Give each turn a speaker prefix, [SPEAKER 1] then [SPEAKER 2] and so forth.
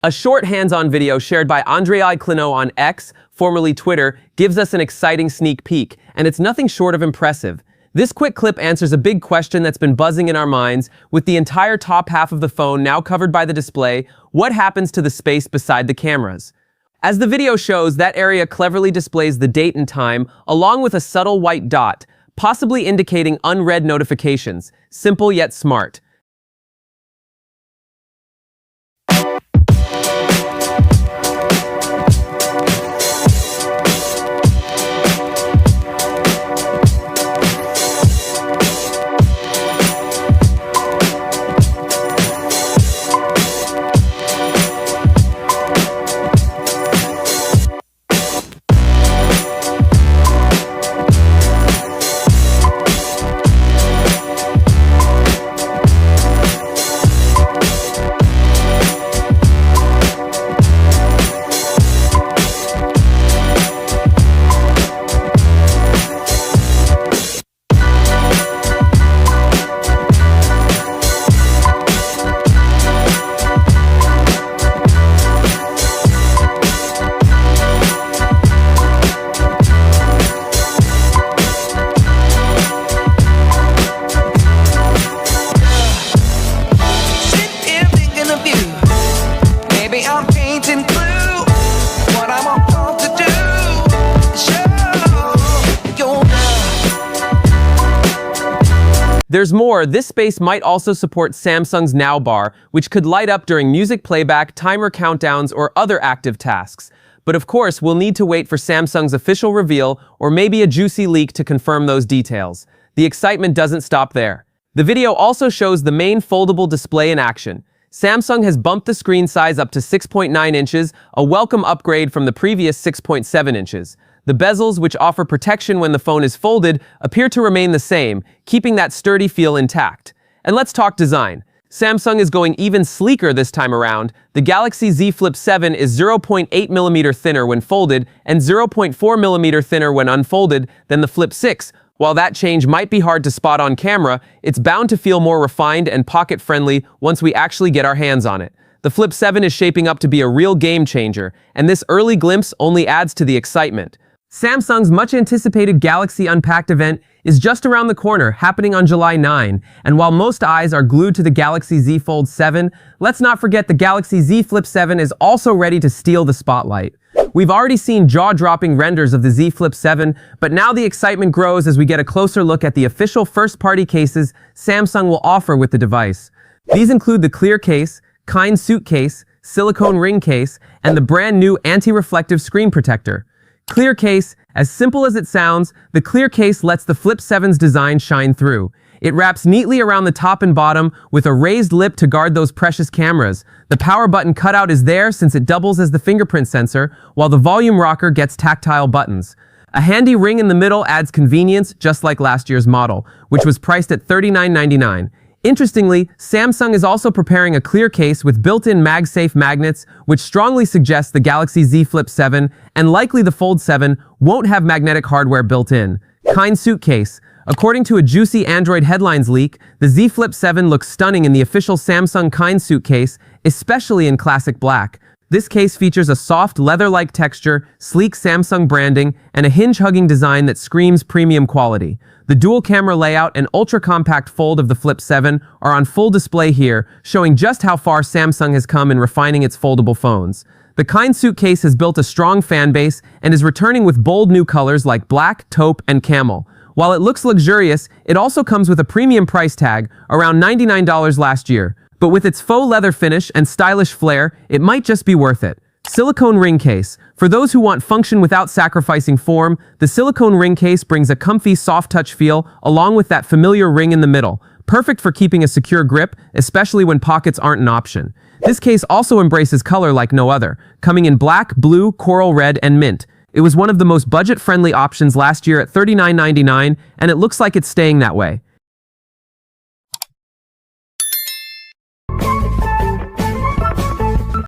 [SPEAKER 1] A short hands-on video shared by Andrei Klino on X, formerly Twitter, gives us an exciting sneak peek, and it's nothing short of impressive. This quick clip answers a big question that's been buzzing in our minds. With the entire top half of the phone now covered by the display, what happens to the space beside the cameras? As the video shows, that area cleverly displays the date and time, along with a subtle white dot, possibly indicating unread notifications. Simple yet smart. There's more. This space might also support Samsung's Now bar, which could light up during music playback, timer countdowns, or other active tasks. But of course, we'll need to wait for Samsung's official reveal or maybe a juicy leak to confirm those details. The excitement doesn't stop there. The video also shows the main foldable display in action. Samsung has bumped the screen size up to 6.9 inches, a welcome upgrade from the previous 6.7 inches. The bezels, which offer protection when the phone is folded, appear to remain the same, keeping that sturdy feel intact. And let's talk design. Samsung is going even sleeker this time around. The Galaxy Z Flip 7 is 0.8mm thinner when folded and 0.4mm thinner when unfolded than the Flip 6. While that change might be hard to spot on camera, it's bound to feel more refined and pocket-friendly once we actually get our hands on it. The Flip 7 is shaping up to be a real game changer, and this early glimpse only adds to the excitement. Samsung's much-anticipated Galaxy Unpacked event is just around the corner, happening on July 9, and while most eyes are glued to the Galaxy Z Fold 7, let's not forget the Galaxy Z Flip 7 is also ready to steal the spotlight. We've already seen jaw-dropping renders of the Z Flip 7, but now the excitement grows as we get a closer look at the official first-party cases Samsung will offer with the device. These include the clear case, Kind suit case, silicone ring case, and the brand new anti-reflective screen protector. Clear case, as simple as it sounds, the clear case lets the Flip 7's design shine through. It wraps neatly around the top and bottom with a raised lip to guard those precious cameras. The power button cutout is there since it doubles as the fingerprint sensor, while the volume rocker gets tactile buttons. A handy ring in the middle adds convenience, just like last year's model, which was priced at $39.99. Interestingly, Samsung is also preparing a clear case with built-in MagSafe magnets, which strongly suggests the Galaxy Z Flip 7 and likely the Fold 7 won't have magnetic hardware built in. Kind suitcase. According to a juicy Android headlines leak, the Z Flip 7 looks stunning in the official Samsung Kind suitcase, especially in classic black. This case features a soft leather-like texture, sleek Samsung branding, and a hinge-hugging design that screams premium quality. The dual-camera layout and ultra-compact fold of the Flip 7 are on full display here, showing just how far Samsung has come in refining its foldable phones. The Kind suitcase has built a strong fan base and is returning with bold new colors like black, taupe, and camel. While it looks luxurious, it also comes with a premium price tag, around $99 last year. But with its faux leather finish and stylish flair, it might just be worth it. Silicone ring case. For those who want function without sacrificing form, the silicone ring case brings a comfy, soft-touch feel, along with that familiar ring in the middle. Perfect for keeping a secure grip, especially when pockets aren't an option. This case also embraces color like no other, coming in black, blue, coral red, and mint. It was one of the most budget-friendly options last year at $39.99, and it looks like it's staying that way.